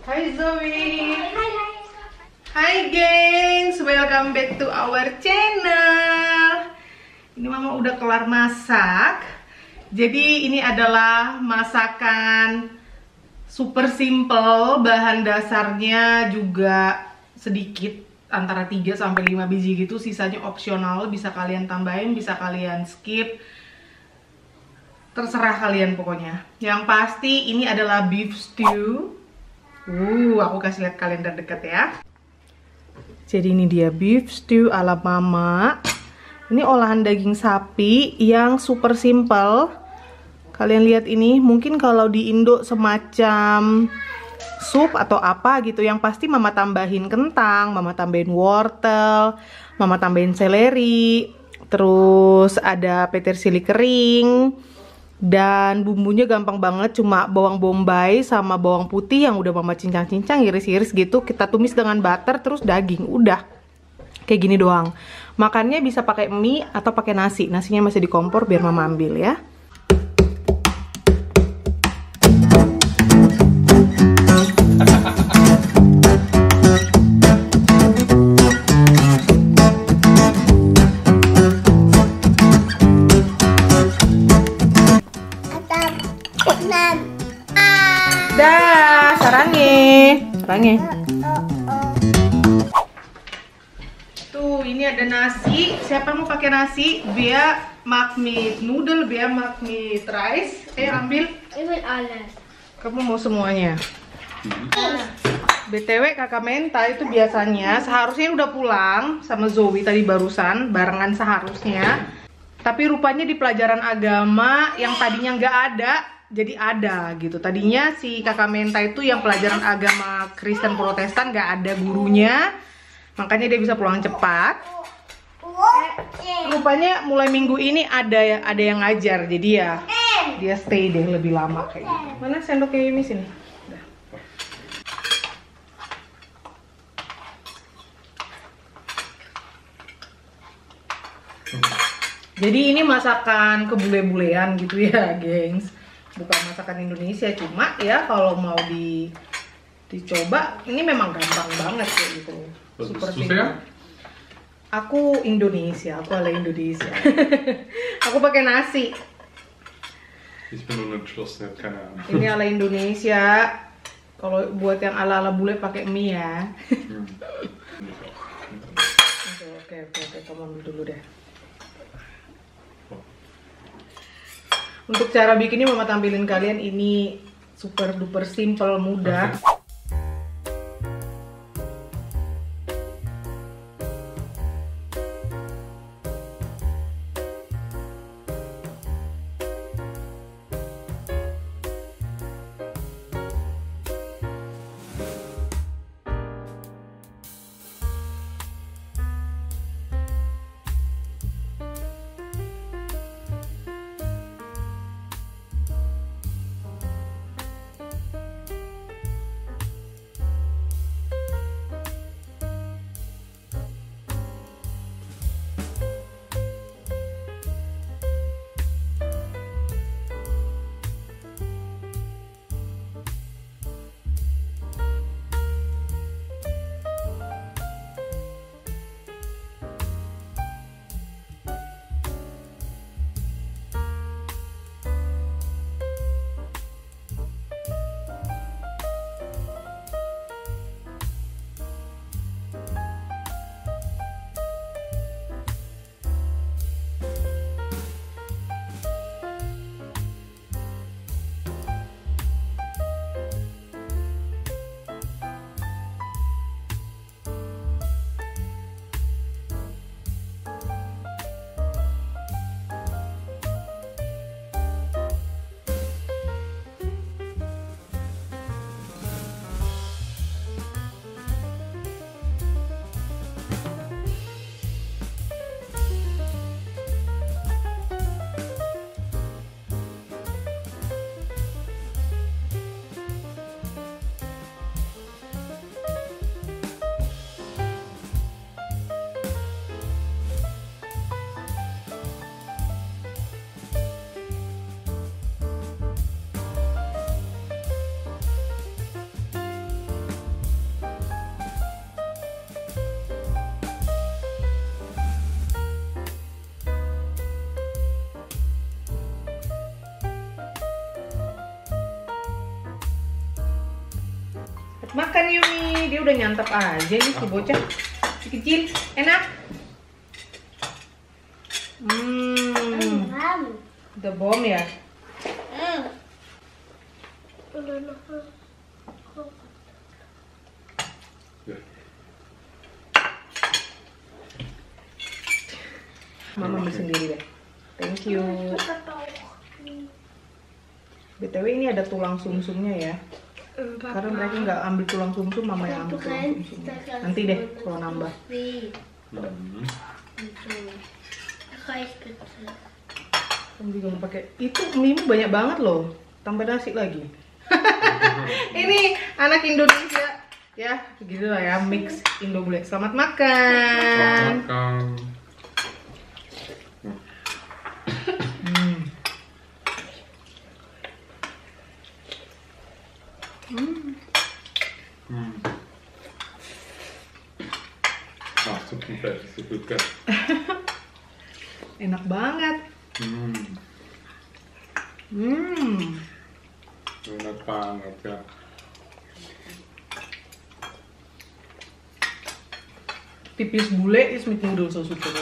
Hai Zoe. Hai gengs, welcome back to our channel. Ini mama udah kelar masak. Jadi ini adalah masakan super simple, bahan dasarnya juga sedikit, antara 3 sampai 5 biji gitu, sisanya opsional, bisa kalian tambahin, bisa kalian skip. Terserah kalian pokoknya. Yang pasti ini adalah beef stew. Aku kasih lihat kalender dekat ya. Jadi ini dia beef stew ala mama. Ini olahan daging sapi yang super simple. Kalian lihat ini, mungkin kalau di Indo semacam sup atau apa gitu. Yang pasti mama tambahin kentang, mama tambahin wortel, mama tambahin seleri, terus ada petersili kering. Dan bumbunya gampang banget, cuma bawang bombay sama bawang putih yang udah mama cincang-cincang, iris-iris gitu. Kita tumis dengan butter, terus daging, udah kayak gini doang. Makannya bisa pakai mie atau pakai nasi. Nasinya masih di kompor, biar mama ambil ya. Dah, sarangi. Tuh, ini ada nasi. Siapa mau pakai nasi? Biar makmit noodle, biar makmit rice. Ambil. Kamu mau semuanya? BTW kakak Menta itu biasanya seharusnya udah pulang sama Zoe tadi barusan, barengan seharusnya. Tapi rupanya di pelajaran agama yang tadinya nggak ada, jadi ada gitu. Tadinya si kakak Menta itu yang pelajaran agama Kristen Protestan nggak ada gurunya, makanya dia bisa pulang cepat. Rupanya mulai minggu ini ada yang ngajar, jadi ya dia stay deh lebih lama kayak gitu. Mana sendoknya ini sini? Udah. Jadi ini masakan kebule-bulean gitu ya, gengs. Bukan masakan Indonesia, cuma ya kalau mau dicoba ini memang gampang banget kayak gitu. Super simple. Aku Indonesia, aku ala Indonesia. Aku pakai nasi. Ini ala Indonesia. Kalau buat yang ala-ala bule pakai mie ya. Oke, kamu ambil dulu deh. Untuk cara bikinnya mama tampilin kalian, ini super duper simple, mudah. Makan Yumi, dia udah nyantap aja nih si bocah, si kecil, enak. The bomb ya. Mama ambil sendiri deh. Thank you. BTW ini ada tulang sumsumnya ya. Karena mereka nggak ambil tulang sumsum, mama yang ambil tulang sumsumnya. Nanti deh kalau nambah. Kamu juga mau pakai itu, mie banyak banget loh. Tambah nasi lagi. Ini anak Indonesia ya, begitu lah ya, mix Indo bule. Selamat makan. Enak banget. Enak banget ya. Tipis bule is mit noodles so super.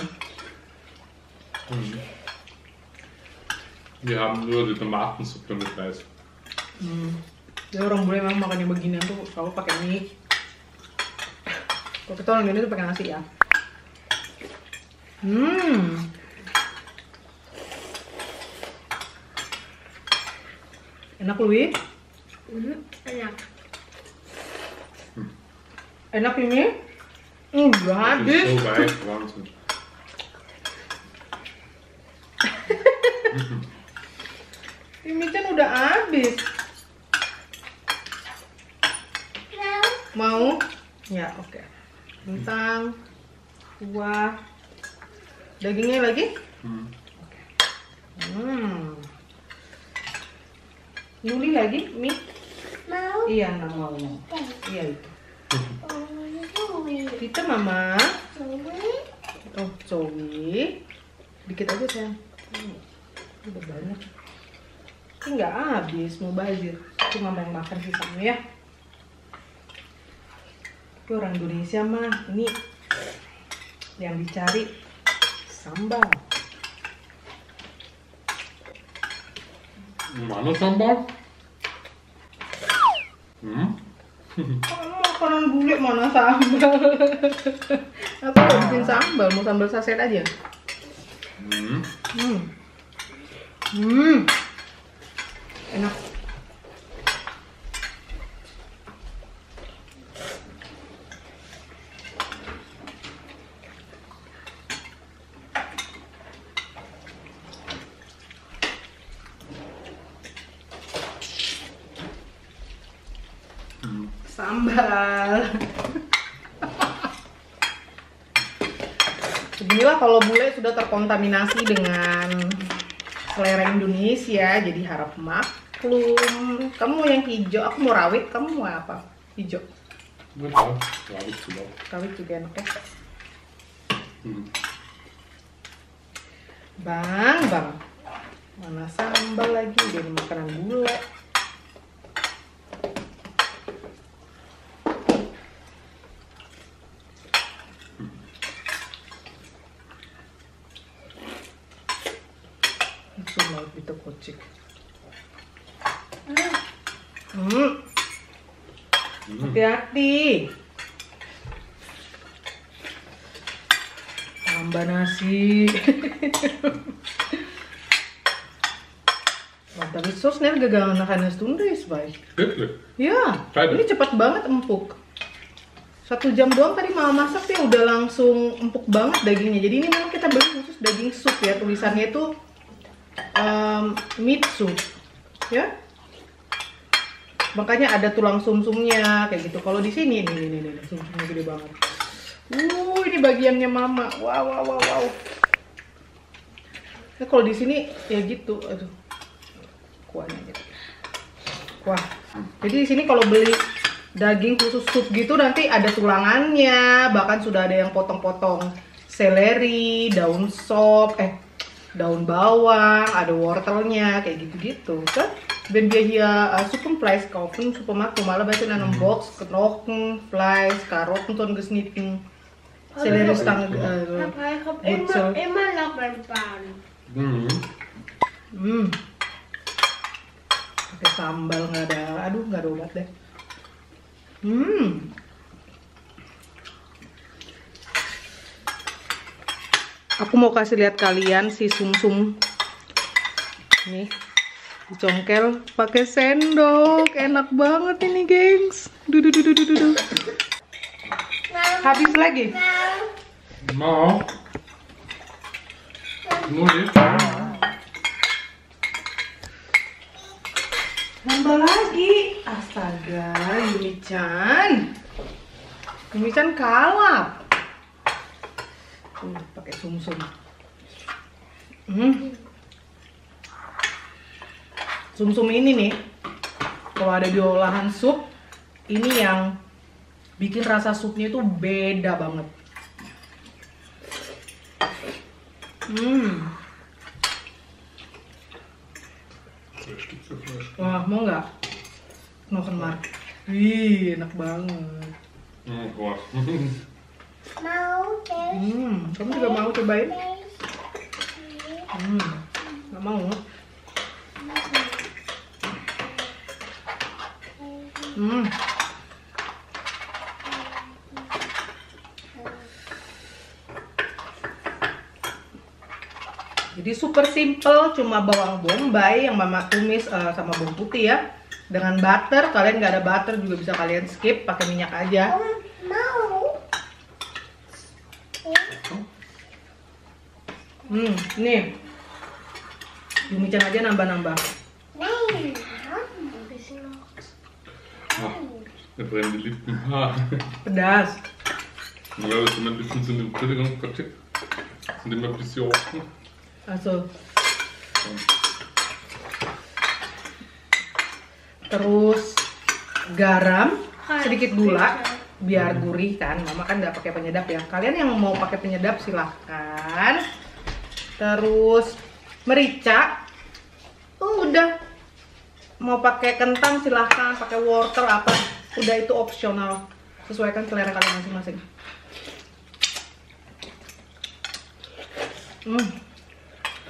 Wir haben nur die Tomatensuppe mit Reis. Ya orang bule memang makannya beginian tuh selalu pakai mie. Kalau kita orang Indonesia tuh pakai nasi ya. Enak Lui? Enak. Enak ini? Udah habis. So weit, Wahnsinn. Ini kan udah habis. Mau? Ya oke. Kentang, kuah, dagingnya lagi? Luli lagi, mie? Mau? Iya, nah mau. Iya itu. Kita mama. Oh, Zoe. Dikit aja sayang. Udah banyak. Ini nggak habis, mau bazir. Itu mama yang makan sisanya ya. Tapi orang Indonesia mah ini yang dicari sambal. Mana sambal? Makanan bule mana sambal? Aku mau bikin sambal, mau sambal saset aja. Enak. Sambal. Beginilah kalau bule sudah terkontaminasi dengan selera Indonesia, jadi harap maklum. Kamu mau yang hijau, aku mau rawit, kamu mau apa? Hijau. Rawit juga. Rawit juga enak ya. Bang, mana sambal lagi? Jadi makanan bule. Laut itu kocik. Hati-hati. Tambah nasi. Tapi sos nih gagal anak-anak Stunde is baik. Ya, ini cepat banget empuk. 1 jam doang tadi mama masak ya udah langsung empuk banget dagingnya. Jadi ini memang kita beli khusus daging sup ya, tulisannya itu meat soup ya, makanya ada tulang sumsumnya kayak gitu. Kalau di sini ini sumsumnya gede banget. Ini bagiannya mama. Wow. Nah, kalau di sini ya gitu, aduh, kuahnya gitu. Wah, jadi di sini kalau beli daging khusus sup gitu nanti ada tulangannya, bahkan sudah ada yang potong-potong seleri, daun sop, daun bawang, ada wortelnya, kayak gitu-gitu kan. Ben wir hier Suppenfleisch kaufen, Supermarkt, normalerweise in einem Box, getrocknet, Fleisch, Karotten schon geschnitten, Selleriestangen, Papa, ich hab Wurzel. immer noch beim Fahren. Pakai sambal nggak ada, aduh nggak ada obat deh. Aku mau kasih lihat kalian si sumsum. Nih, dicongkel pakai sendok, enak banget ini, gengs. Dudu. Habis lagi. Mau? Nur nicht? Nambah lagi. Astaga, Yumi-chan. Yumi-chan kalap. Pakai sumsum. Sumsum ini nih, kalau ada di olahan sup, ini yang bikin rasa supnya itu beda banget. Wah, mau nggak? Knochenmark. Wih, enak banget. Wah. Mau, Kamu juga mau cobain? Nggak mau? Jadi super simple, cuma bawang bombay yang mama tumis sama bawang putih ya. Dengan butter, kalian nggak ada butter juga bisa kalian skip, pakai minyak aja. mau. Nih, Yumi-chan aja nambah-nambah. Nein, ein bisschen noch. Mir brennen die Lippen. Ah. Pedas. Ja, also meine Lippen sind im Entschuldigung, Patrick. Sind immer ein bisschen offen. Also. Terus garam, sedikit gula, biar gurih kan. Mama kan nggak pakai penyedap ya. Kalian yang mau pakai penyedap silahkan. Terus merica, udah. Mau pakai kentang silahkan, pakai wortel apa, udah itu opsional. Sesuaikan selera kalian masing-masing.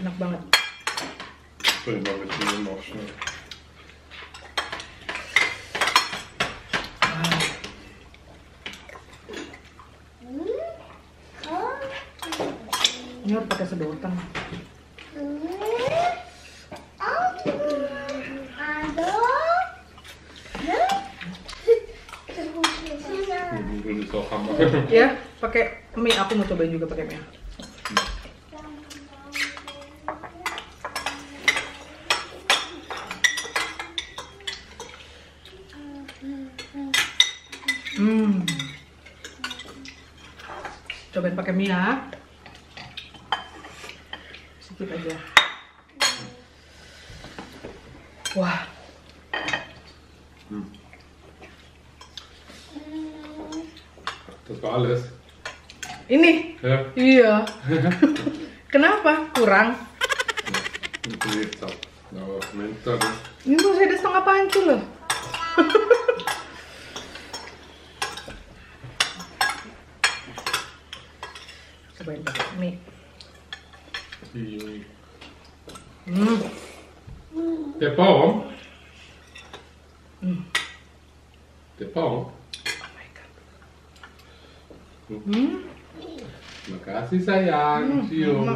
Enak banget. Bring mal mit mir noch schnell. Ini harus pakai sedotan. Das ist auch Hammer. Ya, pakai mie. Aku mau cobain juga pakai mie. Cobain pakai mie ya. Sedikit aja. Wah. Das war alles. Ini? Ja. Iya. Kenapa? Kurang? Nee, jetzt ab. Aber mental. Ini masih ada setengah panci loh. Cobain pakai mie. Der Baum. Der Baum. Oh my god. Makasih sayang. Cium.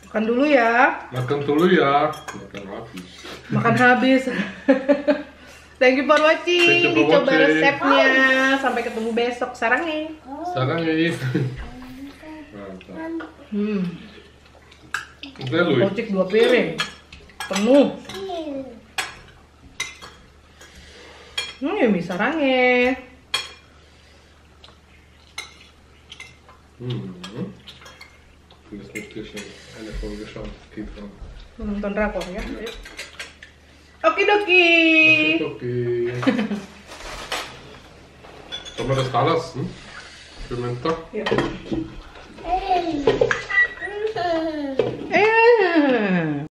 Makan dulu ya. Makan dulu ya. Makan habis. Makan habis. Thank you for watching. Thank you for Dicoba watching. resepnya. Sampai ketemu besok. Sarang nih. Sarang nih. Mantap. Udah lu. Kocik 2 piring. Penuh. Yumi sarangnya. Du hast mit dir schon eine Folge geschaut. Geht dran. Nonton drakor ya. Okidoki. Okay. Sollen wir das da lassen? Für den Tag? Ya. Mm.